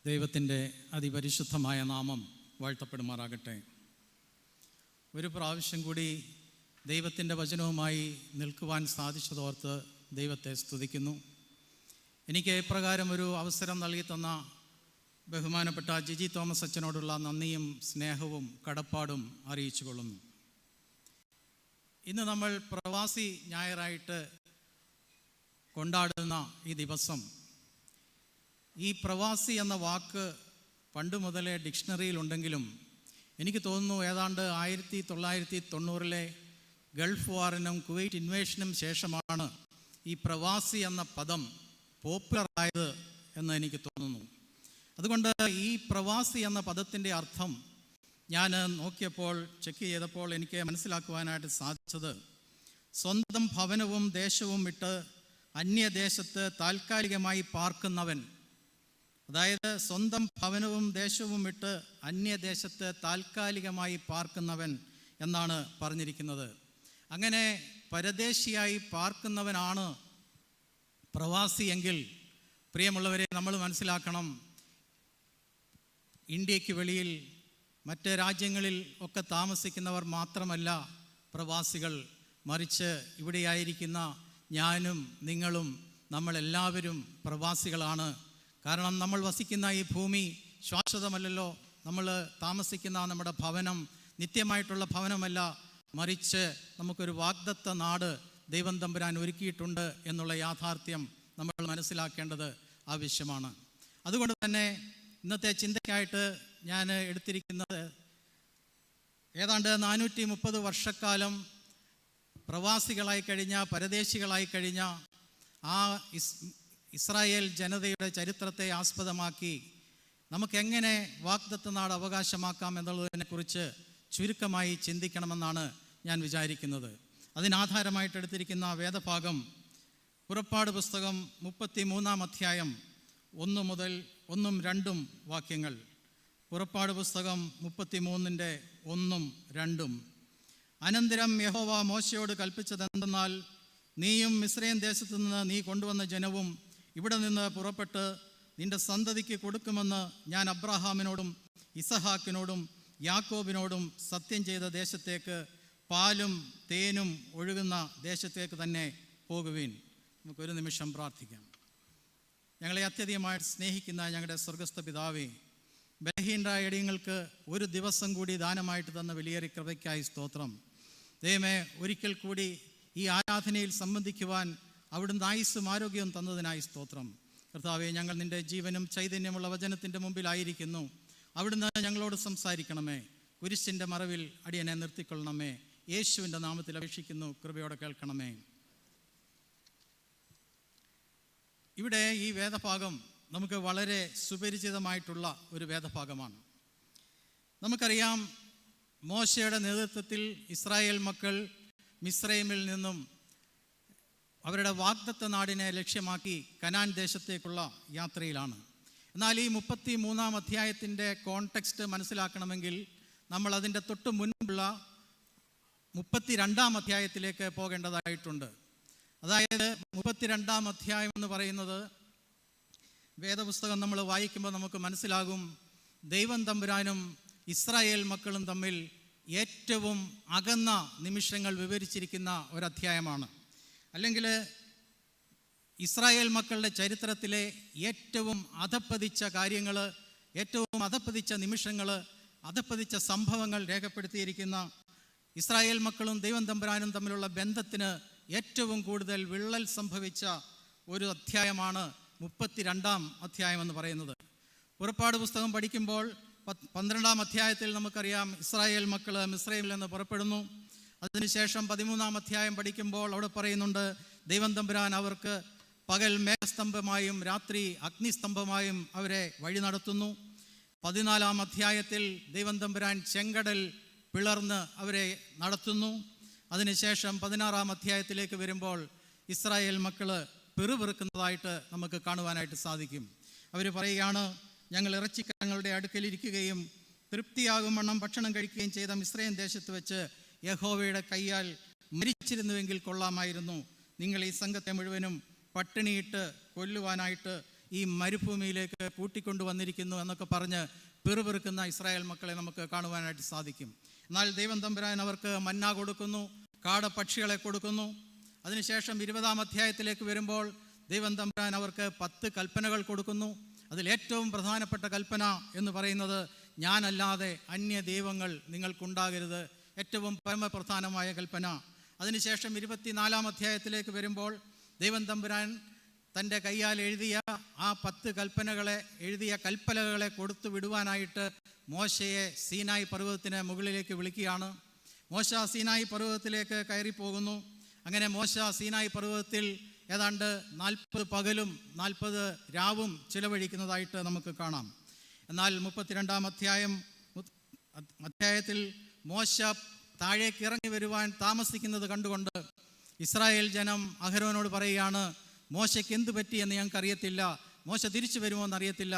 ദൈവത്തിൻ്റെ അതിപരിശുദ്ധമായ നാമം വാഴ്ത്തപ്പെടുമാറാകട്ടെ. ഒരു പ്രാവശ്യം കൂടി ദൈവത്തിൻ്റെ വചനവുമായി നിൽക്കുവാൻ സാധിച്ചതോർത്ത് ദൈവത്തെ സ്തുതിക്കുന്നു. എനിക്ക് ഇപ്രകാരം ഒരു അവസരം നൽകി തന്ന ബഹുമാനപ്പെട്ട ജിജി തോമസ് അച്ഛനോടുള്ള നന്ദിയും സ്നേഹവും കടപ്പാടും അറിയിച്ചു കൊള്ളുന്നു. ഇന്ന് നമ്മൾ പ്രവാസി ഞായറായിട്ട് കൊണ്ടാടുന്ന ഈ ദിവസം, ഈ പ്രവാസി എന്ന വാക്ക് പണ്ട് മുതലേ ഡിക്ഷണറിയിലുണ്ടെങ്കിലും എനിക്ക് തോന്നുന്നു ഏതാണ്ട് 1990 ഗൾഫ് വാറിനും കുവൈറ്റ് ഇൻവേഷനും ശേഷമാണ് ഈ പ്രവാസി എന്ന പദം പോപ്പുലറായത് എന്ന് എനിക്ക് തോന്നുന്നു. അതുകൊണ്ട് ഈ പ്രവാസി എന്ന പദത്തിൻ്റെ അർത്ഥം ഞാൻ നോക്കിയപ്പോൾ, ചെക്ക് ചെയ്തപ്പോൾ എനിക്ക് മനസ്സിലാക്കുവാനായിട്ട് സാധിച്ചത്, സ്വന്തം ഭവനവും ദേശവും വിട്ട് അന്യദേശത്ത് താൽക്കാലികമായി പാർക്കുന്നവൻ. അതായത് സ്വന്തം ഭവനവും ദേശവും വിട്ട് അന്യദേശത്ത് താൽക്കാലികമായി പാർക്കുന്നവൻ എന്നാണ് പറഞ്ഞിരിക്കുന്നത്. അങ്ങനെ പരദേശിയായി പാർക്കുന്നവനാണ് പ്രവാസി എങ്കിൽ, പ്രിയമുള്ളവരെ, നമ്മൾ മനസ്സിലാക്കണം, ഇന്ത്യക്ക് വെളിയിൽ മറ്റ് രാജ്യങ്ങളിൽ ഒക്കെ താമസിക്കുന്നവർ മാത്രമല്ല പ്രവാസികൾ, മറിച്ച് ഇവിടെയായിരിക്കുന്ന ഞാനും നിങ്ങളും നമ്മളെല്ലാവരും പ്രവാസികളാണ്. കാരണം നമ്മൾ വസിക്കുന്ന ഈ ഭൂമി ശാശ്വതമല്ലല്ലോ. നമ്മൾ താമസിക്കുന്ന നമ്മുടെ ഭവനം നിത്യമായിട്ടുള്ള ഭവനമല്ല, മറിച്ച് നമുക്കൊരു വാഗ്ദത്ത നാട് ദൈവം തമ്പുരാൻ ഒരുക്കിയിട്ടുണ്ട് എന്നുള്ള യാഥാർത്ഥ്യം നമ്മൾ മനസ്സിലാക്കേണ്ടത് ആവശ്യമാണ്. അതുകൊണ്ട് തന്നെ ഇന്നത്തെ ചിന്തയ്ക്കായിട്ട് ഞാൻ എടുത്തിരിക്കുന്നത്, ഏതാണ്ട് 430 വർഷക്കാലം പ്രവാസികളായി കഴിഞ്ഞ, പരദേശികളായി കഴിഞ്ഞ ആ ഇസ്രായേൽ ജനതയുടെ ചരിത്രത്തെ ആസ്പദമാക്കി നമുക്കെങ്ങനെ വാഗ്ദത്ത നാട് അവകാശമാക്കാം എന്നുള്ളതിനെക്കുറിച്ച് ചുരുക്കമായി ചിന്തിക്കണമെന്നാണ് ഞാൻ വിചാരിക്കുന്നത്. അതിനാധാരമായിട്ട് എടുത്തിരിക്കുന്ന വേദഭാഗം പുറപ്പാട് പുസ്തകം 33-ാം അധ്യായം 1 മുതൽ 1-2 വാക്യങ്ങൾ. പുറപ്പാട് പുസ്തകം 33-ന്റെ 1-2. അനന്തരം യഹോവ മോശയോട് കൽപ്പിച്ചതെന്തെന്നാൽ, നീയും മിസ്രയീം ദേശത്തു നിന്ന് നീ കൊണ്ടുവന്ന ജനവും ഇവിടെ നിന്ന് പുറപ്പെട്ട് നിന്റെ സന്തതിക്ക് കൊടുക്കുമെന്ന് ഞാൻ അബ്രാഹാമിനോടും ഇസഹാക്കിനോടും യാക്കോബിനോടും സത്യം ചെയ്ത ദേശത്തേക്ക്, പാലും തേനും ഒഴുകുന്ന ദേശത്തേക്ക് തന്നെ പോകുവീൻ. നമുക്കൊരു നിമിഷം പ്രാർത്ഥിക്കാം. ഞങ്ങളെ അത്യധികമായിട്ട് സ്നേഹിക്കുന്ന ഞങ്ങളുടെ സ്വർഗസ്ഥ പിതാവേ, ബലഹീനരായ ഇടയങ്ങൾക്ക് ഒരു ദിവസം കൂടി ദാനമായിട്ട് തന്ന വലിയേറെ കൃപയ്ക്കായി സ്തോത്രം. ദൈവമേ, ഒരിക്കൽ കൂടി ഈ ആരാധനയിൽ സംബന്ധിക്കുവാൻ അവിടുന്ന് ആയുസ്സും ആരോഗ്യവും തന്നതിനായി സ്തോത്രം. കർത്താവേ, ഞങ്ങൾ നിൻ്റെ ജീവനും ചൈതന്യമുള്ള വചനത്തിൻ്റെ മുമ്പിലായിരിക്കുന്നു. അവിടുന്ന് ഞങ്ങളോട് സംസാരിക്കണമേ. കുരിശിൻ്റെ മറവിൽ അടിയനെ നിർത്തിക്കൊള്ളണമേ. യേശുവിൻ്റെ നാമത്തിൽ അപേക്ഷിക്കുന്നു, കൃപയോടെ കേൾക്കണമേ. ഇവിടെ ഈ വേദഭാഗം നമുക്ക് വളരെ സുപരിചിതമായിട്ടുള്ള ഒരു വേദഭാഗമാണ്. നമുക്കറിയാം, മോശയുടെ നേതൃത്വത്തിൽ ഇസ്രായേൽ മക്കൾ മിസ്രൈമിൽ നിന്നും അവരുടെ വാഗ്ദത്ത നാടിനെ ലക്ഷ്യമാക്കി കനാൻ ദേശത്തേക്കുള്ള യാത്രയിലാണ്. എന്നാൽ ഈ 33-ാം അധ്യായത്തിൻ്റെ കോണ്ടെക്സ്റ്റ് മനസ്സിലാക്കണമെങ്കിൽ നമ്മൾ അതിൻ്റെ തൊട്ട് മുൻപുള്ള 32-ാം അധ്യായത്തിലേക്ക് പോകേണ്ടതായിട്ടുണ്ട്. അതായത് 32-ാം അധ്യായം എന്ന് പറയുന്നത്, വേദപുസ്തകം നമ്മൾ വായിക്കുമ്പോൾ നമുക്ക് മനസ്സിലാകും, ദൈവം തമ്പുരാനും ഇസ്രായേൽ മക്കളും തമ്മിൽ ഏറ്റവും അകന്ന നിമിഷങ്ങൾ വിവരിച്ചിരിക്കുന്ന ഒരധ്യായമാണ്. അല്ലെങ്കിൽ ഇസ്രായേൽ മക്കളുടെ ചരിത്രത്തിലെ ഏറ്റവും അധപ്പതിച്ച കാര്യങ്ങൾ, ഏറ്റവും അധപ്പതിച്ച നിമിഷങ്ങൾ, അധപ്പതിച്ച സംഭവങ്ങൾ രേഖപ്പെടുത്തിയിരിക്കുന്ന, ഇസ്രായേൽ മക്കളും ദൈവം തമ്പുരാനും തമ്മിലുള്ള ബന്ധത്തിന് ഏറ്റവും കൂടുതൽ വിള്ളൽ സംഭവിച്ച ഒരു അധ്യായമാണ് 32-ാം അധ്യായം എന്ന് പറയുന്നത്. പുറപ്പാട് പുസ്തകം പഠിക്കുമ്പോൾ 12-ാം അധ്യായത്തിൽ നമുക്കറിയാം, ഇസ്രായേൽ മക്കൾ മിസ്രൈമിൽ നിന്ന് പുറപ്പെടുന്നു. അതിനുശേഷം 13-ാം അധ്യായം പഠിക്കുമ്പോൾ അവിടെ പറയുന്നുണ്ട്, ദൈവം തമ്പുരാൻ അവർക്ക് പകൽ മേഘസ്തംഭമായും രാത്രി അഗ്നിസ്തംഭമായും അവരെ വഴി നടത്തുന്നു. 14-ാം അധ്യായത്തിൽ ദൈവം തമ്പുരാൻ ചെങ്കടൽ പിളർന്ന് അവരെ നടത്തുന്നു. അതിനുശേഷം 16-ാം അധ്യായത്തിലേക്ക് വരുമ്പോൾ ഇസ്രായേൽ മക്കൾ പിറുപിറുക്കുന്നതായിട്ട് നമുക്ക് കാണുവാനായിട്ട് സാധിക്കും. അവർ പറയുകയാണ്, ഞങ്ങൾ ഇറച്ചിക്കരങ്ങളുടെ അടുക്കലിരിക്കുകയും തൃപ്തിയാകും വണ്ണം ഭക്ഷണം കഴിക്കുകയും ചെയ്ത മിസ്രയീം ദേശത്ത് വെച്ച് യഹോവയുടെ കയ്യാൽ മരിച്ചിരുന്നുവെങ്കിൽ കൊള്ളാമായിരുന്നു. നിങ്ങൾ ഈ സംഘത്തെ മുഴുവനും പട്ടിണിയിട്ട് കൊല്ലുവാനായിട്ട് ഈ മരുഭൂമിയിലേക്ക് കൂട്ടിക്കൊണ്ടുവന്നിരിക്കുന്നു എന്നൊക്കെ പറഞ്ഞ് പിറുപിറുക്കുന്ന ഇസ്രായേൽ മക്കളെ നമുക്ക് കാണുവാനായിട്ട് സാധിക്കും. എന്നാൽ ദൈവം തമ്പുരാൻ അവർക്ക് മന്ന കൊടുക്കുന്നു, കാടപ്പക്ഷികളെ കൊടുക്കുന്നു. അതിനുശേഷം 20-ാം അധ്യായത്തിലേക്ക് വരുമ്പോൾ ദൈവം തമ്പുരാൻ അവർക്ക് 10 കൽപ്പനകൾ കൊടുക്കുന്നു. അതിലേറ്റവും പ്രധാനപ്പെട്ട കൽപ്പന എന്ന് പറയുന്നത് ഞാനല്ലാതെ അന്യ ദൈവങ്ങൾ നിങ്ങൾക്കുണ്ടാകരുത്, ഏറ്റവും പരമപ്രധാനമായ കൽപ്പന. അതിനുശേഷം 24-ാം അധ്യായത്തിലേക്ക് വരുമ്പോൾ ദൈവം തമ്പുരാൻ തൻ്റെ കയ്യാൽ എഴുതിയ ആ 10 കൽപ്പനകളെ, എഴുതിയ കൽപ്പലകളെ കൊടുത്തു വിടുവാനായിട്ട് മോശയെ സീനായി പർവ്വതത്തിന് മുകളിലേക്ക് വിളിക്കുകയാണ്. മോശ സീനായി പർവ്വതത്തിലേക്ക് കയറിപ്പോകുന്നു. അങ്ങനെ മോശ സീനായി പർവ്വതത്തിൽ ഏതാണ്ട് 40 പകലും 40 രാവും ചിലവഴിക്കുന്നതായിട്ട് നമുക്ക് കാണാം. എന്നാൽ 32-ാം അധ്യായത്തിൽ മോശ താഴേക്ക് ഇറങ്ങി വരുവാൻ താമസിക്കുന്നത് കണ്ടുകൊണ്ട് ഇസ്രായേൽ ജനം അഹരോനോട് പറയുകയാണ്, മോശയ്ക്ക് എന്ത് പറ്റിയെന്ന് ഞങ്ങൾക്കറിയത്തില്ല, മോശ തിരിച്ചു വരുമോ എന്നറിയത്തില്ല,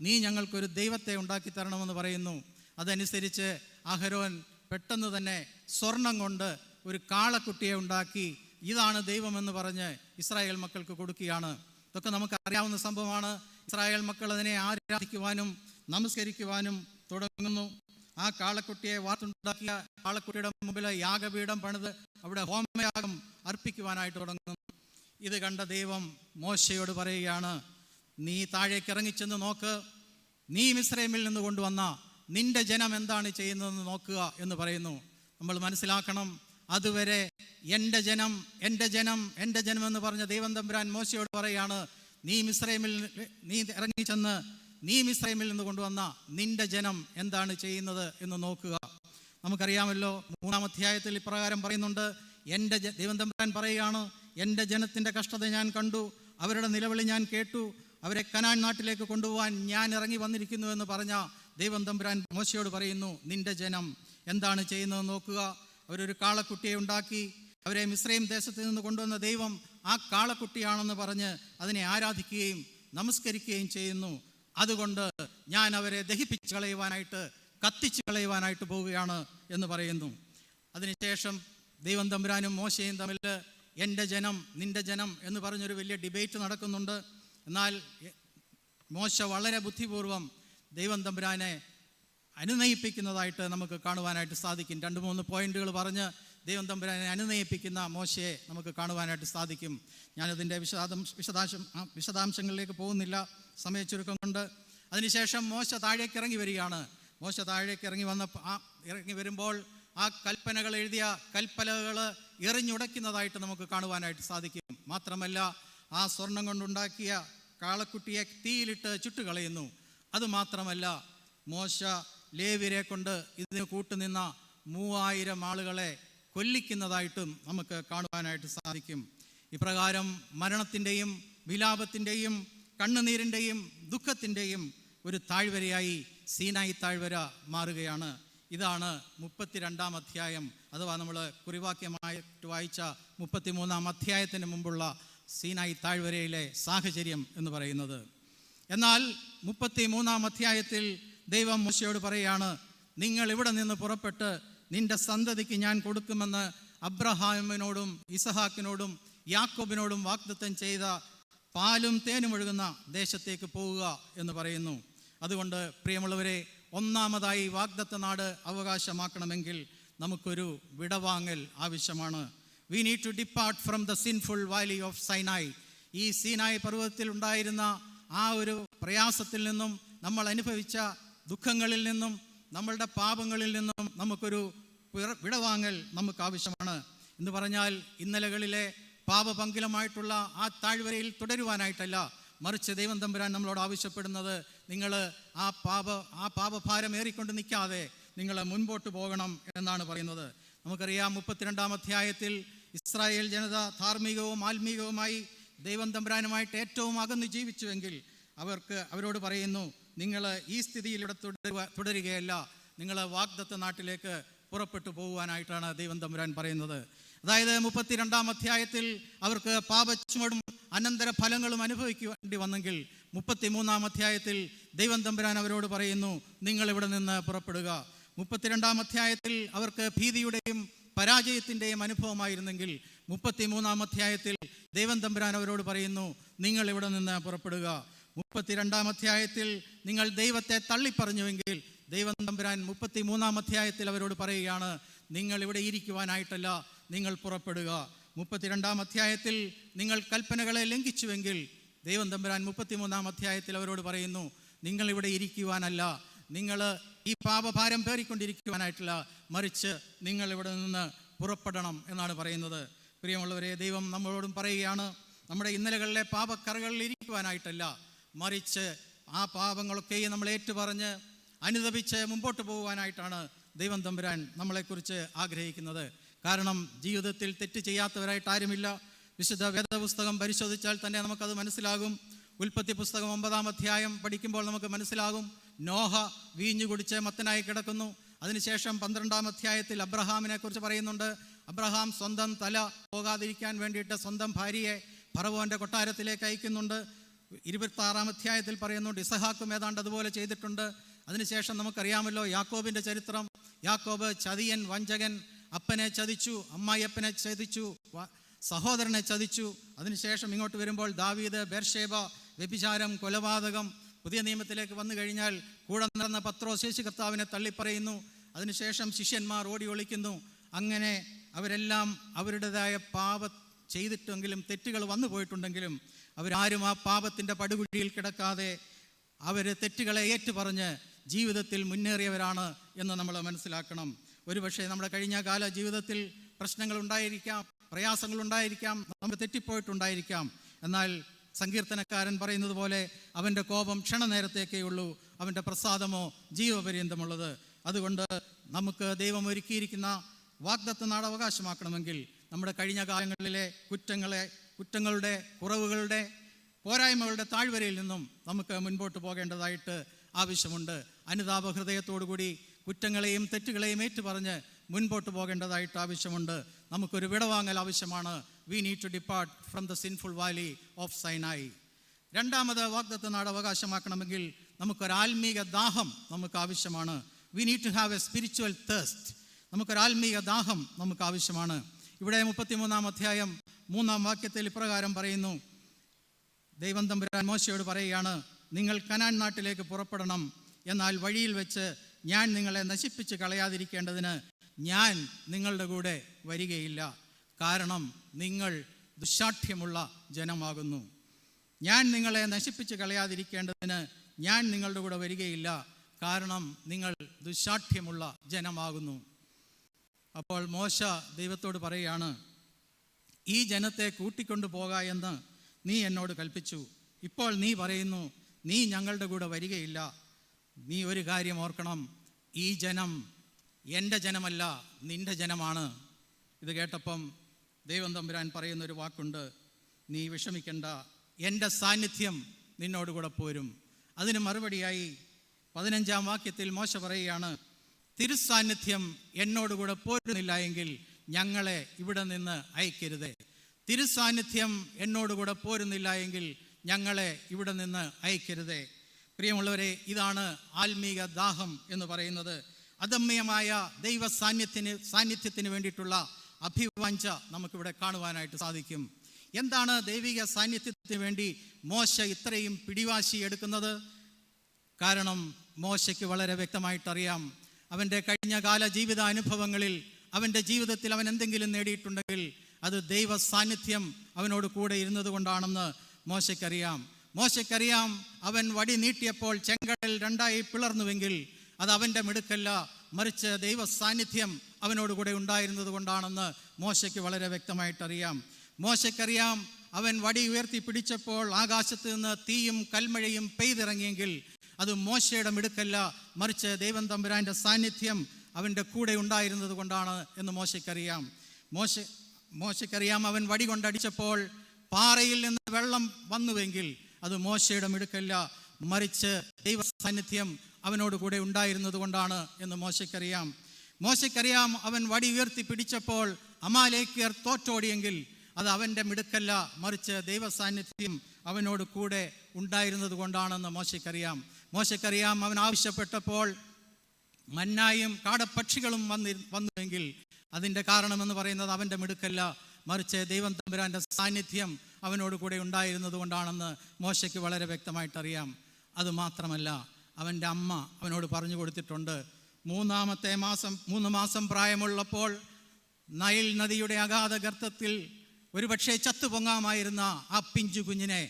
നീ ഞങ്ങൾക്കൊരു ദൈവത്തെ ഉണ്ടാക്കി തരണമെന്ന് പറയുന്നു. അതനുസരിച്ച് അഹരോൻ പെട്ടെന്ന് തന്നെ സ്വർണം കൊണ്ട് ഒരു കാളക്കുട്ടിയെ ഉണ്ടാക്കി ഇതാണ് ദൈവമെന്ന് പറഞ്ഞ് ഇസ്രായേൽ മക്കൾക്ക് കൊടുക്കുകയാണ്. ഇതൊക്കെ നമുക്ക് അറിയാവുന്ന സംഭവമാണ്. ഇസ്രായേൽ മക്കൾ അതിനെ ആരാധിക്കുവാനും നമസ്കരിക്കുവാനും തുടങ്ങുന്നു. ആ കാളക്കുട്ടിയെ വാർത്തുണ്ടാക്കിയ കാളക്കുട്ടിയുടെ മുമ്പിൽ യാഗപീഠം പണിത് അവിടെ ഹോമയാഗം അർപ്പിക്കുവാനായിട്ട് തുടങ്ങുന്നു. ഇത് കണ്ട ദൈവം മോശയോട് പറയുകയാണ്, നീ താഴേക്ക് ഇറങ്ങിച്ചെന്ന് നോക്ക്, നീ മിസ്രൈമിൽ നിന്ന് കൊണ്ടുവന്ന നിന്റെ ജനം എന്താണ് ചെയ്യുന്നതെന്ന് നോക്കുക എന്ന് പറയുന്നു. നമ്മൾ മനസ്സിലാക്കണം, അതുവരെ എൻ്റെ ജനം എൻ്റെ ജനം എൻ്റെ ജനം എന്ന് പറഞ്ഞ ദൈവം തമ്പുരാൻ മോശയോട് പറയുകയാണ്, നീ ഇറങ്ങിച്ചെന്ന് നീ മിസ്രൈമിൽ നിന്ന് കൊണ്ടുവന്ന നിന്റെ ജനം എന്താണ് ചെയ്യുന്നത് എന്ന് നോക്കുക. നമുക്കറിയാമല്ലോ, 3-ാം അധ്യായത്തിൽ ഇപ്രകാരം പറയുന്നുണ്ട്, ദൈവം തമ്പുരാൻ പറയുകയാണ്, എൻ്റെ ജനത്തിൻ്റെ കഷ്ടത ഞാൻ കണ്ടു, അവരുടെ നിലവിളി ഞാൻ കേട്ടു, അവരെ കനാൻ നാട്ടിലേക്ക് കൊണ്ടുപോകാൻ ഞാൻ ഇറങ്ങി വന്നിരിക്കുന്നു എന്ന് പറഞ്ഞ ദൈവം തമ്പുരാൻ മോശയോട് പറയുന്നു, നിന്റെ ജനം എന്താണ് ചെയ്യുന്നതെന്ന് നോക്കുക. അവരൊരു കാളക്കുട്ടിയെ ഉണ്ടാക്കി, അവരെ മിസ്രൈം ദേശത്ത് നിന്ന് കൊണ്ടുവന്ന ദൈവം ആ കാളക്കുട്ടിയാണെന്ന് പറഞ്ഞ് അതിനെ ആരാധിക്കുകയും നമസ്കരിക്കുകയും ചെയ്യുന്നു. അതുകൊണ്ട് ഞാൻ അവരെ ദഹിപ്പിച്ച് കളയുവാനായിട്ട്, കത്തിച്ച് കളയുവാനായിട്ട് പോവുകയാണ് എന്ന് പറയുന്നു. അതിനുശേഷം ദൈവം തമ്പുരാനും മോശയും തമ്മിൽ എൻ്റെ ജനം നിന്റെ ജനം എന്ന് പറഞ്ഞൊരു വലിയ ഡിബേറ്റ് നടക്കുന്നുണ്ട്. എന്നാൽ മോശ വളരെ ബുദ്ധിപൂർവം ദൈവം തമ്പുരാനെ അനുനയിപ്പിക്കുന്നതായിട്ട് നമുക്ക് കാണുവാനായിട്ട് സാധിക്കും. 2-3 പോയിന്റുകൾ പറഞ്ഞ് ദൈവം തമ്പുരാനെ അനുനയിപ്പിക്കുന്ന മോശയെ നമുക്ക് കാണുവാനായിട്ട് സാധിക്കും. ഞാനതിൻ്റെ വിശദാംശങ്ങളിലേക്ക് പോകുന്നില്ല, സമയച്ചുരുക്കം കൊണ്ട്. അതിനുശേഷം മോശ താഴേക്ക് ഇറങ്ങി വരികയാണ്. മോശ താഴേക്ക് ഇറങ്ങി വരുമ്പോൾ ആ കൽപ്പനകൾ എഴുതിയ കൽപ്പലകൾ എറിഞ്ഞുടയ്ക്കുന്നതായിട്ട് നമുക്ക് കാണുവാനായിട്ട് സാധിക്കും. മാത്രമല്ല, ആ സ്വർണം കൊണ്ടുണ്ടാക്കിയ കാളക്കുട്ടിയെ തീയിലിട്ട് ചുട്ടുകളയുന്നു. അതുമാത്രമല്ല, മോശ ലേവ്യരെ കൊണ്ട് ഇതിന് കൂട്ടുനിന്ന 3000 ആളുകളെ കൊല്ലിക്കുന്നതായിട്ടും നമുക്ക് കാണുവാനായിട്ട് സാധിക്കും. ഇപ്രകാരം മരണത്തിൻ്റെയും വിലാപത്തിൻ്റെയും കണ്ണുനീരിൻ്റെയും ദുഃഖത്തിൻ്റെയും ഒരു താഴ്വരയായി സീനായി താഴ്വര മാറുകയാണ്. ഇതാണ് 32-ാം അധ്യായം, അഥവാ നമ്മൾ കുറിവാക്യമായിട്ട് വായിച്ച 33-ാം അധ്യായത്തിന് മുമ്പുള്ള സീനായി താഴ്വരയിലെ സാഹചര്യം എന്ന് പറയുന്നത്. എന്നാൽ 33-ാം അധ്യായത്തിൽ ദൈവം മോശയോട് പറയുകയാണ്, നിങ്ങൾ ഇവിടെ നിന്ന് പുറപ്പെട്ട് നിന്റെ സന്തതിക്ക് ഞാൻ കൊടുക്കുമെന്ന് അബ്രഹാമിനോടും ഇസഹാക്കിനോടും യാക്കോബിനോടും വാഗ്ദത്തം ചെയ്ത പാലും തേനും ഒഴുകുന്ന ദേശത്തേക്ക് പോവുക എന്ന് പറയുന്നു. അതുകൊണ്ട് പ്രിയമുള്ളവരെ, ഒന്നാമതായി വാഗ്ദത്ത നാട് അവകാശമാക്കണമെങ്കിൽ നമുക്കൊരു വിടവാങ്ങൽ ആവശ്യമാണ്. We need to depart from the sinful valley of Sinai. ഈ സീനായി പർവ്വതത്തിൽ ഉണ്ടായിരുന്ന ആ ഒരു പ്രയാസത്തിൽ നിന്നും, നമ്മൾ അനുഭവിച്ച ദുഃഖങ്ങളിൽ നിന്നും, നമ്മളുടെ പാപങ്ങളിൽ നിന്നും നമുക്കൊരു വിടവാങ്ങൽ നമുക്ക് ആവശ്യമാണ്. എന്ന് പറഞ്ഞാൽ ഇന്നലകളിലെ പാപപങ്കിലമായിട്ടുള്ള ആ താഴ്വരയിൽ തുടരുവാനായിട്ടല്ല, മറിച്ച് ദൈവം തമ്പുരാൻ നമ്മളോട് ആവശ്യപ്പെടുന്നത്, നിങ്ങൾ ആ പാപഭാരം ഏറിക്കൊണ്ട് നിൽക്കാതെ നിങ്ങൾ മുൻപോട്ട് പോകണം എന്നാണ് പറയുന്നത്. നമുക്കറിയാം, 32-ാം അധ്യായത്തിൽ ഇസ്രായേൽ ജനത ധാർമ്മികവും ആത്മീകവുമായി ദൈവം തമ്പുരാനുമായിട്ട് ഏറ്റവും അകന്നു ജീവിച്ചുവെങ്കിൽ അവരോട് പറയുന്നു, നിങ്ങൾ ഈ സ്ഥിതിയിലൂടെ തുടരുകയല്ല, നിങ്ങൾ വാഗ്ദത്ത നാട്ടിലേക്ക് പുറപ്പെട്ടു പോകുവാനായിട്ടാണ് ദൈവം തമ്പുരാൻ പറയുന്നത്. അതായത് 32-ാം അധ്യായത്തിൽ അവർക്ക് പാപച്ചുമടും അനന്തര ഫലങ്ങളും അനുഭവിക്കേണ്ടി വന്നെങ്കിൽ 33-ാം അധ്യായത്തിൽ ദൈവം തമ്പുരാൻ അവരോട് പറയുന്നു, നിങ്ങൾ ഇവിടെ നിന്ന് പുറപ്പെടുക. 32-ാം അധ്യായത്തിൽ അവർക്ക് ഭീതിയുടെയും പരാജയത്തിൻ്റെയും അനുഭവമായിരുന്നെങ്കിൽ 33-ാം അധ്യായത്തിൽ ദൈവം തമ്പുരാൻ അവരോട് പറയുന്നു, നിങ്ങൾ ഇവിടെ നിന്ന് പുറപ്പെടുക. 32-ാം അധ്യായത്തിൽ നിങ്ങൾ ദൈവത്തെ തള്ളിപ്പറഞ്ഞുവെങ്കിൽ ദൈവം തമ്പുരാൻ 33-ാം അധ്യായത്തിൽ അവരോട് പറയുകയാണ്, നിങ്ങൾ ഇവിടെ ഇരിക്കുവാനായിട്ടല്ല, നിങ്ങൾ പുറപ്പെടുക. 32-ാം അധ്യായത്തിൽ നിങ്ങൾ കൽപ്പനകളെ ലംഘിച്ചുവെങ്കിൽ ദൈവം തമ്പുരാൻ 33-ാം അധ്യായത്തിൽ അവരോട് പറയുന്നു, നിങ്ങൾ ഇവിടെ ഇരിക്കുവാനല്ല, നിങ്ങൾ ഈ പാപഭാരം പേറിക്കൊണ്ടിരിക്കുവാനായിട്ടില്ല, മറിച്ച് നിങ്ങൾ ഇവിടെ നിന്ന് പുറപ്പെടണം എന്നാണ് പറയുന്നത്. പ്രിയമുള്ളവരെ, ദൈവം നമ്മളോടും പറയുകയാണ്, നമ്മുടെ ഇന്നലകളിലെ പാപക്കറകളിൽ ഇരിക്കുവാനായിട്ടല്ല, മറിച്ച് ആ പാപങ്ങളൊക്കെയും നമ്മൾ ഏറ്റുപറഞ്ഞ് അനുദപിച്ച് മുമ്പോട്ട് പോകുവാനായിട്ടാണ് ദൈവം തമ്പുരാൻ നമ്മളെക്കുറിച്ച് ആഗ്രഹിക്കുന്നത്. കാരണം ജീവിതത്തിൽ തെറ്റ് ചെയ്യാത്തവരായിട്ട് ആരുമില്ല. വിശുദ്ധ വേദപുസ്തകം പരിശോധിച്ചാൽ തന്നെ നമുക്കത് മനസ്സിലാകും. ഉൽപ്പത്തി പുസ്തകം 9-ാം അധ്യായം പഠിക്കുമ്പോൾ നമുക്ക് മനസ്സിലാകും, നോഹ വീഞ്ഞു കുടിച്ച് മത്തനായി കിടക്കുന്നു. അതിനുശേഷം 12-ാം അധ്യായത്തിൽ അബ്രഹാമിനെ കുറിച്ച് പറയുന്നുണ്ട്. അബ്രഹാം സ്വന്തം തല പോകാതിരിക്കാൻ വേണ്ടിയിട്ട് സ്വന്തം ഭാര്യയെ ഫറവോന്റെ കൊട്ടാരത്തിലേക്ക് അയക്കുന്നുണ്ട്. 26-ാം അധ്യായത്തിൽ പറയുന്നുണ്ട് ഇസഹാക്കും ഏതാണ്ട് അതുപോലെ ചെയ്തിട്ടുണ്ട്. അതിനുശേഷം നമുക്കറിയാമല്ലോ യാക്കോബിൻ്റെ ചരിത്രം. യാക്കോബ് ചതിയൻ, വഞ്ചകൻ, അപ്പനെ ചതിച്ചു, അമ്മായിയപ്പനെ ചതിച്ചു, സഹോദരനെ ചതിച്ചു. അതിനുശേഷം ഇങ്ങോട്ട് വരുമ്പോൾ ദാവീദ്, ബേർഷേബ, വ്യഭിചാരം, കൊലപാതകം. പുതിയ നിയമത്തിലേക്ക് വന്നു കഴിഞ്ഞാൽ കൂടെ നടന്ന പത്രോസ് യേശു കർത്താവിനെ തള്ളിപ്പറയുന്നു. അതിനുശേഷം ശിഷ്യന്മാർ ഓടി ഒളിക്കുന്നു. അങ്ങനെ അവരെല്ലാം അവരുടേതായ ചെയ്തിട്ടെങ്കിലും തെറ്റുകൾ വന്നു പോയിട്ടുണ്ടെങ്കിലും അവരാരും ആ പാപത്തിൻ്റെ പടുകുഴിയിൽ കിടക്കാതെ അവർ തെറ്റുകളെ ഏറ്റുപറഞ്ഞ് ജീവിതത്തിൽ മുന്നേറിയവരാണ് എന്ന് നമ്മൾ മനസ്സിലാക്കണം. ഒരുപക്ഷെ നമ്മുടെ കഴിഞ്ഞ കാല ജീവിതത്തിൽ പ്രശ്നങ്ങളുണ്ടായിരിക്കാം, പ്രയാസങ്ങളുണ്ടായിരിക്കാം, നമുക്ക് തെറ്റിപ്പോയിട്ടുണ്ടായിരിക്കാം. എന്നാൽ സങ്കീർത്തനക്കാരൻ പറയുന്നത് പോലെ അവൻ്റെ കോപം ക്ഷണനേരത്തേക്കേ ഉള്ളൂ, അവൻ്റെ പ്രസാദമോ ജീവപര്യന്തമുള്ളത്. അതുകൊണ്ട് നമുക്ക് ദൈവം ഒരുക്കിയിരിക്കുന്ന വാഗ്ദത്ത നാട് അവകാശമാക്കണമെങ്കിൽ നമ്മുടെ കഴിഞ്ഞ കാലങ്ങളിലെ കുറ്റങ്ങളുടെ, കുറവുകളുടെ, പോരായ്മകളുടെ താഴ്വരയിൽ നിന്നും നമുക്ക് മുൻപോട്ട് പോകേണ്ടതായിട്ട് ആവശ്യമുണ്ട്. അനുതാപ ഹൃദയത്തോടുകൂടി കുറ്റങ്ങളെയും തെറ്റുകളെയും ഏറ്റുപറഞ്ഞ് മുൻപോട്ട് പോകേണ്ടതായിട്ട് ആവശ്യമുണ്ട്. നമുക്കൊരു വിടവാങ്ങൽ ആവശ്യമാണ്. We need to depart from the sinful valley of Sinai. രണ്ടാമത് വാഗ്ദത്ത നാട് അവകാശമാക്കണമെങ്കിൽ നമുക്കൊരാത്മീക ദാഹം നമുക്ക് ആവശ്യമാണ്. We need to have a spiritual thirst. നമുക്കൊരാത്മീക ദാഹം നമുക്ക് ആവശ്യമാണ്. ഇവിടെ 33-ാം അധ്യായം 3-ാം വാക്യത്തിൽ ഇപ്രകാരം പറയുന്നു. ദൈവം തമ്പുരാൻ മോശയോട് പറയുകയാണ്, നിങ്ങൾ കനാൻ നാട്ടിലേക്ക് പുറപ്പെടണം, എന്നാൽ വഴിയിൽ വെച്ച് ഞാൻ നിങ്ങളെ നശിപ്പിച്ച് കളയാതിരിക്കേണ്ടതിന് ഞാൻ നിങ്ങളുടെ കൂടെ വരികയില്ല. കാരണം നിങ്ങൾ ദുശാഠ്യമുള്ള ജനമാകുന്നു. ഞാൻ നിങ്ങളെ നശിപ്പിച്ച് കളയാതിരിക്കേണ്ടതിന് ഞാൻ നിങ്ങളുടെ കൂടെ വരികയില്ല, കാരണം നിങ്ങൾ ദുശാഠ്യമുള്ള ജനമാകുന്നു. അപ്പോൾ മോശ ദൈവത്തോട് പറയുകയാണ്, ഈ ജനത്തെ കൂട്ടിക്കൊണ്ടു പോക എന്ന് നീ എന്നോട് കൽപ്പിച്ചു. ഇപ്പോൾ നീ പറയുന്നു നീ ഞങ്ങളുടെ കൂടെ വരികയില്ല. നീ ഒരു കാര്യം ഓർക്കണം, ഈ ജനം എൻ്റെ ജനമല്ല, നിൻ്റെ ജനമാണ്. ഇത് കേട്ടപ്പം ദൈവം തമ്പുരാൻ പറയുന്നൊരു വാക്കുണ്ട്, നീ വിഷമിക്കണ്ട, എൻ്റെ സാന്നിധ്യം നിന്നോടുകൂടെ പോരും. അതിന് മറുപടിയായി 15-ാം വാക്യത്തിൽ മോശ പറയുകയാണ്, തിരുസാന്നിധ്യം എന്നോടുകൂടെ പോരുന്നില്ല എങ്കിൽ ഞങ്ങളെ ഇവിടെ നിന്ന് അയക്കരുതേ. തിരുസാന്നിധ്യം എന്നോടുകൂടെ പോരുന്നില്ല എങ്കിൽ ഞങ്ങളെ ഇവിടെ നിന്ന് അയക്കരുതേ. പ്രിയമുള്ളവരെ, ഇതാണ് ആത്മീക ദാഹം എന്ന് പറയുന്നത്. അദമ്യമായ ദൈവ സാന്നിധ്യത്തിന് വേണ്ടിയിട്ടുള്ള അഭിവാഞ്ച നമുക്കിവിടെ കാണുവാനായിട്ട് സാധിക്കും. എന്താണ് ദൈവിക സാന്നിധ്യത്തിന് വേണ്ടി മോശ ഇത്രയും പിടിവാശി എടുക്കുന്നത്? കാരണം മോശയ്ക്ക് വളരെ വ്യക്തമായിട്ടറിയാം, അവൻ്റെ കഴിഞ്ഞകാല ജീവിതാനുഭവങ്ങളിൽ അവൻ്റെ ജീവിതത്തിൽ അവൻ എന്തെങ്കിലും നേടിയിട്ടുണ്ടെങ്കിൽ അത് ദൈവ സാന്നിധ്യം അവനോട് കൂടെ ഇരുന്നത് കൊണ്ടാണെന്ന് മോശയ്ക്കറിയാം. അവൻ വടി നീട്ടിയപ്പോൾ ചെങ്കടൽ രണ്ടായി പിളർന്നുവെങ്കിൽ അത് അവൻ്റെ മിടുക്കല്ല, മറിച്ച് ദൈവ സാന്നിധ്യം അവനോട് കൂടെ ഉണ്ടായിരുന്നത് കൊണ്ടാണെന്ന് മോശയ്ക്ക് വളരെ വ്യക്തമായിട്ടറിയാം. മോശയ്ക്കറിയാം, അവൻ വടി ഉയർത്തി പിടിച്ചപ്പോൾ ആകാശത്ത് നിന്ന് തീയും കൽമഴയും പെയ്തിറങ്ങിയെങ്കിൽ അത് മോശയുടെ മിടുക്കല്ല, മറിച്ച് ദൈവം തമ്പുരാൻ്റെ സാന്നിധ്യം അവൻ്റെ കൂടെ ഉണ്ടായിരുന്നത് കൊണ്ടാണ് എന്ന് മോശയ്ക്കറിയാം. അവൻ വടി കൊണ്ടടിച്ചപ്പോൾ പാറയിൽ നിന്ന് വെള്ളം വന്നുവെങ്കിൽ അത് മോശയുടെ മിടുക്കല്ല, മറിച്ച് ദൈവ സാന്നിധ്യം അവനോട് കൂടെ ഉണ്ടായിരുന്നത് കൊണ്ടാണ് എന്ന് മോശയ്ക്കറിയാം. അവൻ വടി ഉയർത്തി പിടിച്ചപ്പോൾ അമാലേക്യർ തോറ്റോടിയെങ്കിൽ അത് അവൻ്റെ മിടുക്കല്ല, മറിച്ച് ദൈവ സാന്നിധ്യം അവനോട് കൂടെ ഉണ്ടായിരുന്നത് കൊണ്ടാണെന്ന് മോശയ്ക്കറിയാം. അവൻ ആവശ്യപ്പെട്ടപ്പോൾ മന്നായും കാടപ്പക്ഷികളും വന്നുവെങ്കിൽ അതിൻ്റെ കാരണമെന്ന് പറയുന്നത് അവൻ്റെ മിടുക്കല്ല, മറിച്ച് ദൈവം തമ്പുരാൻ്റെ സാന്നിധ്യം അവനോട് കൂടെ ഉണ്ടായിരുന്നത് കൊണ്ടാണെന്ന് മോശയ്ക്ക് വളരെ വ്യക്തമായിട്ടറിയാം. അതുമാത്രമല്ല, അവൻ്റെ അമ്മ അവനോട് പറഞ്ഞു കൊടുത്തിട്ടുണ്ട്. 3 മാസം പ്രായമുള്ളപ്പോൾ നൈൽ നദിയുടെ അഗാധ ഗർത്തത്തിൽ ഒരുപക്ഷെ ചത്തുപൊങ്ങാമായിരുന്ന ആ പിഞ്ചു കുഞ്ഞിനെ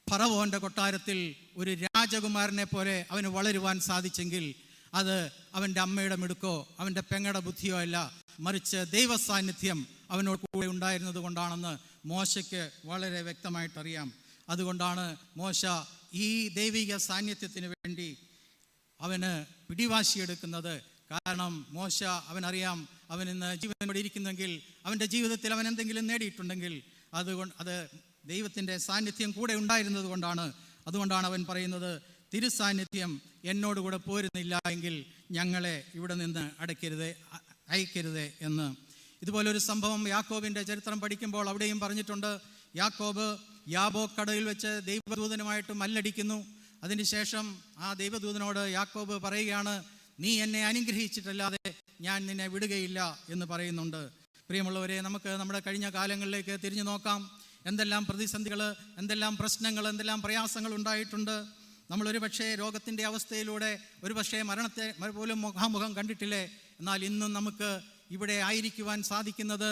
ഫറവോൻ്റെ കൊട്ടാരത്തിൽ ഒരു രാജകുമാരനെ പോലെ അവന് വളരുവാൻ സാധിച്ചെങ്കിൽ അത് അവൻ്റെ അമ്മയുടെ മിടുക്കോ അവൻ്റെ പെങ്ങടെ ബുദ്ധിയോ അല്ല, മറിച്ച് ദൈവസാന്നിധ്യം അവനോട് കൂടെ ഉണ്ടായിരുന്നത് കൊണ്ടാണെന്ന് മോശയ്ക്ക് വളരെ വ്യക്തമായിട്ടറിയാം. അതുകൊണ്ടാണ് മോശ ഈ ദൈവിക സാന്നിധ്യത്തിന് വേണ്ടി അവന് പിടിവാശിയെടുക്കുന്നത്. കാരണം മോശ അവനറിയാം, അവൻ ഇന്ന് ജീവനോടെ ഇരിക്കുന്നെങ്കിൽ, അവൻ്റെ ജീവിതത്തിൽ അവൻ എന്തെങ്കിലും നേടിയിട്ടുണ്ടെങ്കിൽ അത് ദൈവത്തിൻ്റെ സാന്നിധ്യം കൂടെ ഉണ്ടായിരുന്നത് കൊണ്ടാണ്. അതുകൊണ്ടാണ് അവൻ പറയുന്നത്, തിരുസാന്നിധ്യം എന്നോടുകൂടെ പോരുന്നില്ല എങ്കിൽ ഞങ്ങളെ ഇവിടെ നിന്ന് അയക്കരുതേ എന്ന്. ഇതുപോലൊരു സംഭവം യാക്കോബിൻ്റെ ചരിത്രം പഠിക്കുമ്പോൾ അവിടെയും പറഞ്ഞിട്ടുണ്ട്. യാക്കോബ് യാബോക്ക് കടയിൽ വെച്ച് ദൈവദൂതനുമായിട്ട് മല്ലടിക്കുന്നു. അതിനുശേഷം ആ ദൈവദൂതനോട് യാക്കോബ് പറയുകയാണ്, നീ എന്നെ അനുഗ്രഹിച്ചിട്ടല്ലാതെ ഞാൻ നിന്നെ വിടുകയില്ല എന്ന് പറയുന്നുണ്ട്. പ്രിയമുള്ളവരെ, നമുക്ക് നമ്മുടെ കഴിഞ്ഞ കാലങ്ങളിലേക്ക് തിരിഞ്ഞു നോക്കാം. എന്തെല്ലാം പ്രതിസന്ധികൾ, എന്തെല്ലാം പ്രശ്നങ്ങൾ, എന്തെല്ലാം പ്രയാസങ്ങൾ ഉണ്ടായിട്ടുണ്ട്. നമ്മളൊരു പക്ഷേ രോഗത്തിൻ്റെ അവസ്ഥയിലൂടെ ഒരു പക്ഷേ മരണത്തെ പോലും മുഖാമുഖം കണ്ടിട്ടില്ലേ? എന്നാൽ ഇന്നും നമുക്ക് ഇവിടെ ആയിരിക്കുവാൻ സാധിക്കുന്നത്,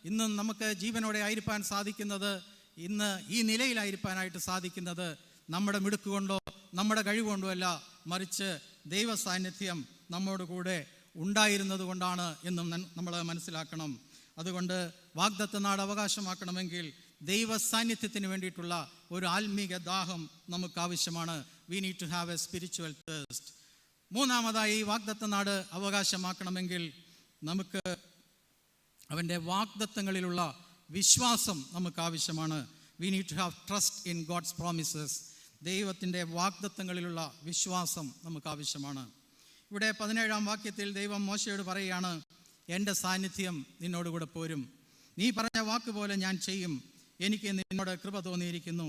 ഇന്നും നമുക്ക് ജീവനോടെ ആയിരിക്കാൻ സാധിക്കുന്നത്, ഇന്ന് ഈ നിലയിലായിരിക്കാനായിട്ട് സാധിക്കുന്നത് നമ്മുടെ മിടുക്കുകൊണ്ടോ നമ്മുടെ കഴിവുകൊണ്ടോ അല്ല, മറിച്ച് ദൈവ സാന്നിധ്യം നമ്മോട് കൂടെ ഉണ്ടായിരുന്നത് കൊണ്ടാണ് എന്നും നമ്മൾ മനസ്സിലാക്കണം. അതുകൊണ്ട് വാഗ്ദത്ത നാട് അവകാശമാക്കണമെങ്കിൽ ദൈവ സാന്നിധ്യത്തിന് വേണ്ടിയിട്ടുള്ള ഒരു ആത്മീക ദാഹം നമുക്ക് ആവശ്യമാണ്. We need to have a spiritual thirst. മൂന്നാമതായി, വാഗ്ദത്ത നാട് അവകാശമാക്കണമെങ്കിൽ നമുക്ക് അവൻ്റെ വാഗ്ദത്തങ്ങളിലുള്ള വിശ്വാസം നമുക്ക് ആവശ്യമാണ്. We need to have trust in God's promises. ദൈവത്തിൻ്റെ വാഗ്ദത്തങ്ങളിലുള്ള വിശ്വാസം നമുക്ക് ആവശ്യമാണ്. ഇവിടെ 17-ാം വാക്യത്തിൽ ദൈവം മോശയോട് പറയുകയാണ്, എൻ്റെ സാന്നിധ്യം നിന്നോടുകൂടെ പോരും, നീ പറഞ്ഞ വാക്കുപോലെ ഞാൻ ചെയ്യും, എനിക്ക് നിന്നോട് കൃപ തോന്നിയിരിക്കുന്നു,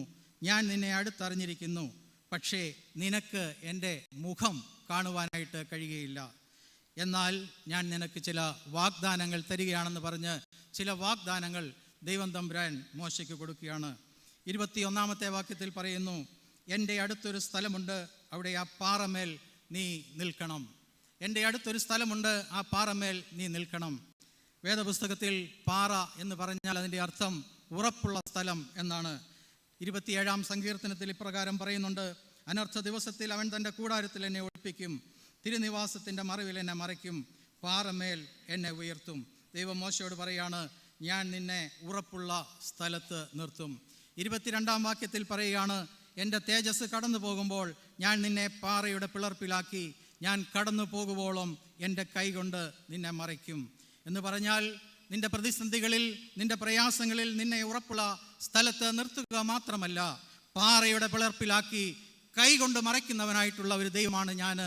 ഞാൻ നിന്നെ അടുത്തറിഞ്ഞിരിക്കുന്നു, പക്ഷേ നിനക്ക് എൻ്റെ മുഖം കാണുവാനായിട്ട് കഴിയുകയില്ല. എന്നാൽ ഞാൻ നിനക്ക് ചില വാഗ്ദാനങ്ങൾ തരികയാണെന്ന് പറഞ്ഞ് ചില വാഗ്ദാനങ്ങൾ ദൈവം തമ്പുരാൻ മോശയ്ക്ക് കൊടുക്കുകയാണ്. 21-ാമത്തെ വാക്യത്തിൽ പറയുന്നു, എൻ്റെ അടുത്തൊരു സ്ഥലമുണ്ട്, അവിടെ ആ പാറമേൽ നീ നിൽക്കണം. എൻ്റെ അടുത്തൊരു സ്ഥലമുണ്ട്, ആ പാറമേൽ നീ നിൽക്കണം. വേദപുസ്തകത്തിൽ പാറ എന്ന് പറഞ്ഞാൽ അതിൻ്റെ അർത്ഥം ഉറപ്പുള്ള സ്ഥലം എന്നാണ്. 27-ാം സങ്കീർത്തനത്തിൽ ഇപ്രകാരം പറയുന്നുണ്ട്, അനർത്ഥ ദിവസത്തിൽ അവൻ തൻ്റെ കൂടാരത്തിൽ എന്നെ ഒളിപ്പിക്കും, തിരുനിവാസത്തിൻ്റെ മറവിൽ എന്നെ മറയ്ക്കും, പാറമേൽ എന്നെ ഉയർത്തും. ദൈവം മോശയോട് പറയാണ്, ഞാൻ നിന്നെ ഉറപ്പുള്ള സ്ഥലത്ത് നിർത്തും. 22-ാം വാക്യത്തിൽ പറയുകയാണ്, എൻ്റെ തേജസ് കടന്നു പോകുമ്പോൾ ഞാൻ നിന്നെ പാറയുടെ പിളർപ്പിലാക്കി, ഞാൻ കടന്നു പോകുവോളം എൻ്റെ കൈകൊണ്ട് നിന്നെ മറയ്ക്കും എന്ന് പറഞ്ഞാൽ, നിന്റെ പ്രതിസന്ധികളിൽ, നിന്റെ പ്രയാസങ്ങളിൽ നിന്നെ ഉറപ്പുള്ള സ്ഥലത്ത് നിർത്തുക മാത്രമല്ല, പാറയുടെ പിളർപ്പിലാക്കി കൈകൊണ്ട് മറയ്ക്കുന്നവനായിട്ടുള്ള ഒരു ദൈവമാണ് ഞാൻ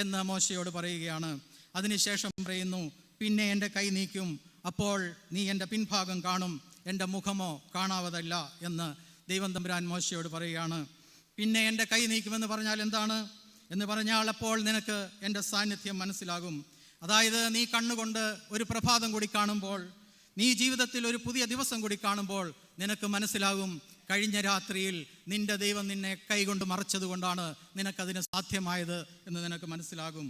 എന്ന് മോശയോട് പറയുകയാണ്. അതിനുശേഷം പറയുന്നു, പിന്നെ എൻ്റെ കൈ നീക്കും, അപ്പോൾ നീ എൻ്റെ പിൻഭാഗം കാണും, എൻ്റെ മുഖമോ കാണാവതല്ല എന്ന് ദൈവം തമ്പുരാൻ മോശയോട് പറയുകയാണ്. പിന്നെ എൻ്റെ കൈ നീക്കുമെന്ന് പറഞ്ഞാൽ എന്താണ് എന്ന് പറഞ്ഞാൽ, അപ്പോൾ നിനക്ക് എൻ്റെ സാന്നിധ്യം മനസ്സിലാകും. അതായത് നീ കണ്ണുകൊണ്ട് ഒരു പ്രഭാതം കൂടി കാണുമ്പോൾ, നീ ജീവിതത്തിൽ ഒരു പുതിയ ദിവസം കൂടി കാണുമ്പോൾ നിനക്ക് മനസ്സിലാകും, കഴിഞ്ഞ രാത്രിയിൽ നിന്റെ ദൈവം നിന്നെ കൈകൊണ്ട് മറച്ചത് കൊണ്ടാണ് നിനക്കതിന് സാധ്യമായത് എന്ന് നിനക്ക് മനസ്സിലാകും.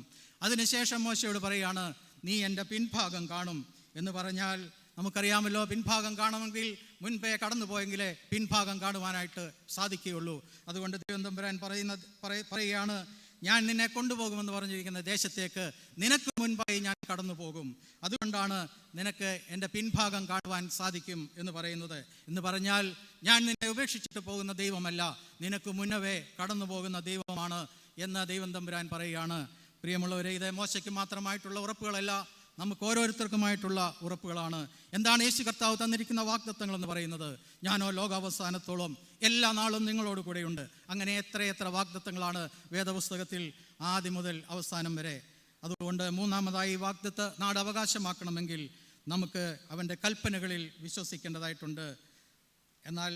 അതിനുശേഷം മോശയോട് പറയാണ്, നീ എൻ്റെ പിൻഭാഗം കാണും എന്ന് പറഞ്ഞാൽ നമുക്കറിയാമല്ലോ, പിൻഭാഗം കാണുമെങ്കിൽ മുൻപേ കടന്നു പോയെങ്കിലേ പിൻഭാഗം കാണുവാനായിട്ട് സാധിക്കുകയുള്ളൂ. അതുകൊണ്ട് ദൈവം തമ്പുരാൻ പറയുകയാണ്, ഞാൻ നിന്നെ കൊണ്ടുപോകുമെന്ന് പറഞ്ഞിരിക്കുന്ന ദേശത്തേക്ക് നിനക്ക് മുൻപായി ഞാൻ കടന്നു പോകും, അതുകൊണ്ടാണ് നിനക്ക് എൻ്റെ പിൻഭാഗം കാണുവാൻ സാധിക്കും എന്ന് പറയുന്നത്. എന്ന് പറഞ്ഞാൽ ഞാൻ നിന്നെ ഉപേക്ഷിച്ചിട്ട് പോകുന്ന ദൈവമല്ല, നിനക്ക് മുന്നവേ കടന്നു പോകുന്ന ദൈവമാണ് എന്ന് ദൈവം തമ്പുരാൻ പറയുകയാണ്. പ്രിയമുള്ളവരെ, ഇത് മോശയ്ക്ക് മാത്രമായിട്ടുള്ള ഉറപ്പുകളല്ല, നമുക്ക് ഓരോരുത്തർക്കുമായിട്ടുള്ള ഉറപ്പുകളാണ്. എന്താണ് യേശു കർത്താവ് തന്നിരിക്കുന്ന വാഗ്ദത്തങ്ങൾ എന്ന് പറയുന്നത്? ഞാനോ ലോകാവസാനത്തോളം എല്ലാ നാളും നിങ്ങളോട് കൂടെയുണ്ട്. അങ്ങനെ എത്രയെത്ര വാഗ്ദത്തങ്ങളാണ് വേദപുസ്തകത്തിൽ ആദ്യം മുതൽ അവസാനം വരെ. അതുകൊണ്ട് മൂന്നാമതായി, വാഗ്ദത്ത നാട് അവകാശമാക്കണമെങ്കിൽ നമുക്ക് അവൻ്റെ കൽപ്പനകളിൽ വിശ്വസിക്കേണ്ടതായിട്ടുണ്ട്. എന്നാൽ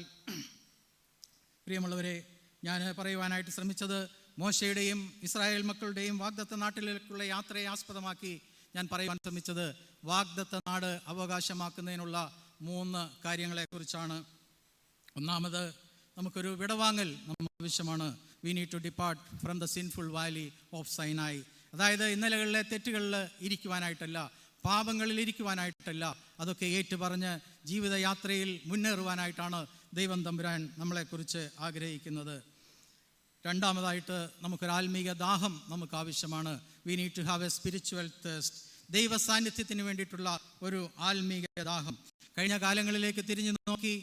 പ്രിയമുള്ളവരെ, ഞാൻ പറയുവാനായിട്ട് ശ്രമിച്ചത് മോശയുടെയും ഇസ്രായേൽ മക്കളുടെയും വാഗ്ദത്ത നാട്ടിലേക്കുള്ള യാത്രയെ ആസ്പദമാക്കി ഞാൻ പറയുവാൻ ശ്രമിച്ചത് വാഗ്ദത്ത നാട് അവകാശമാക്കുന്നതിനുള്ള 3 കാര്യങ്ങളെക്കുറിച്ചാണ്. ഒന്നാമത്, നമുക്കൊരു വിടവാങ്ങൽ നമുക്ക് ആവശ്യമാണ്. We need to depart from the sinful valley of Sinai. അതായത് ഇന്നലകളിലെ തെറ്റുകളിൽ ഇരിക്കുവാനായിട്ടല്ല, പാപങ്ങളിൽ ഇരിക്കുവാനായിട്ടല്ല, അതൊക്കെ ഏറ്റുപറഞ്ഞ് ജീവിതയാത്രയിൽ മുന്നേറുവാനായിട്ടാണ് ദൈവം തമ്പുരാൻ നമ്മളെക്കുറിച്ച് ആഗ്രഹിക്കുന്നത്. രണ്ടാമതായിട്ട്, നമുക്കൊരു ആത്മീക ദാഹം നമുക്ക് ആവശ്യമാണ്. We need to have a spiritual thirst. ദൈവ സാന്നിധ്യത്തിന് വേണ്ടിയിട്ടുള്ള ഒരു ആത്മീക ദാഹം. കഴിഞ്ഞ കാലങ്ങളിലേക്ക് തിരിഞ്ഞു നോക്കി,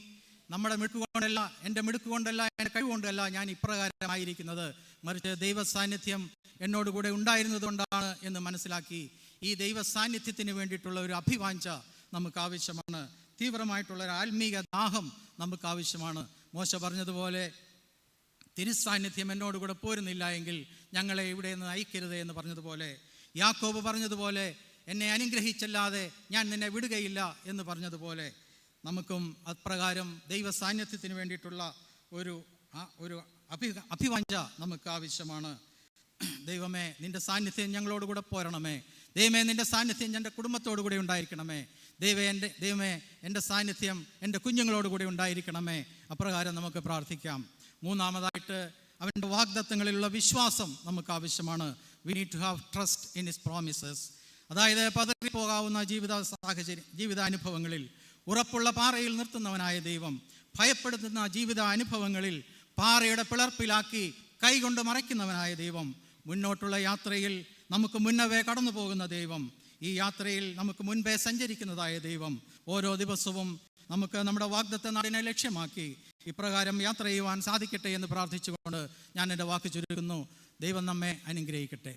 നമ്മുടെ മിടുക്ക് കൊണ്ടല്ല, എൻ്റെ മിടുക്ക് കൊണ്ടല്ല, എൻ്റെ കഴിവുകൊണ്ടല്ല ഞാൻ ഇപ്രകാരമായിരിക്കുന്നത്, മറിച്ച് ദൈവ സാന്നിധ്യം എന്നോടുകൂടെ ഉണ്ടായിരുന്നത് കൊണ്ടാണ് എന്ന് മനസ്സിലാക്കി ഈ ദൈവ സാന്നിധ്യത്തിന് വേണ്ടിയിട്ടുള്ള ഒരു അഭിവാഞ്ച നമുക്ക് ആവശ്യമാണ്. തീവ്രമായിട്ടുള്ള ഒരു ആത്മീക ദാഹം നമുക്ക് ആവശ്യമാണ്. മോശ പറഞ്ഞതുപോലെ, തിരുസാന്നിധ്യം എന്നോടുകൂടെ പോരുന്നില്ല എങ്കിൽ ഞങ്ങളെ ഇവിടെ നിന്ന് അയക്കരുത് എന്ന് പറഞ്ഞതുപോലെ, യാക്കോബ് പറഞ്ഞതുപോലെ, എന്നെ അനുഗ്രഹിച്ചല്ലാതെ ഞാൻ നിന്നെ വിടുകയില്ല എന്ന് പറഞ്ഞതുപോലെ, നമുക്കും അപ്രകാരം ദൈവ സാന്നിധ്യത്തിന് വേണ്ടിയിട്ടുള്ള ഒരു അഭിവാഞ്ച നമുക്ക് ആവശ്യമാണ്. ദൈവമേ, നിൻ്റെ സാന്നിധ്യം ഞങ്ങളോടുകൂടെ പോരണമേ. ദൈവമേ, നിൻ്റെ സാന്നിധ്യം എൻ്റെ കുടുംബത്തോടു കൂടെ ഉണ്ടായിരിക്കണമേ. ദൈവമേ, എൻ്റെ സാന്നിധ്യം എൻ്റെ കുഞ്ഞുങ്ങളോടുകൂടി ഉണ്ടായിരിക്കണമേ. അപ്രകാരം നമുക്ക് പ്രാർത്ഥിക്കാം. മൂന്നാമതായിട്ട്, അവൻ്റെ വാഗ്ദത്തങ്ങളിലുള്ള വിശ്വാസം നമുക്ക് ആവശ്യമാണ്. We need to have trust in his promises. അതായത് പതറിപ്പോകാവുന്ന ജീവിതാനുഭവങ്ങളിൽ ഉറപ്പുള്ള പാറയിൽ നിർത്തുന്നവനായ ദൈവം, ഭയപ്പെടുത്തുന്ന ജീവിതാനുഭവങ്ങളിൽ പാറയുടെ പിളർപ്പിലാക്കി കൈകൊണ്ട് മറയ്ക്കുന്നവനായ ദൈവം, മുന്നോട്ടുള്ള യാത്രയിൽ നമുക്ക് മുന്നവേ കടന്നു പോകുന്ന ദൈവം, ഈ യാത്രയിൽ നമുക്ക് മുൻപേ സഞ്ചരിക്കുന്നതായ ദൈവം, ഓരോ ദിവസവും നമുക്ക് നമ്മുടെ വാഗ്ദത്ത നാടിനെ ലക്ഷ്യമാക്കി ഇപ്രകാരം യാത്ര ചെയ്യുവാൻ സാധിക്കട്ടെ എന്ന് പ്രാർത്ഥിച്ചുകൊണ്ട് ഞാൻ എൻ്റെ വാക്ക് ചുരുക്കുന്നു. ദൈവം നമ്മെ അനുഗ്രഹിക്കട്ടെ.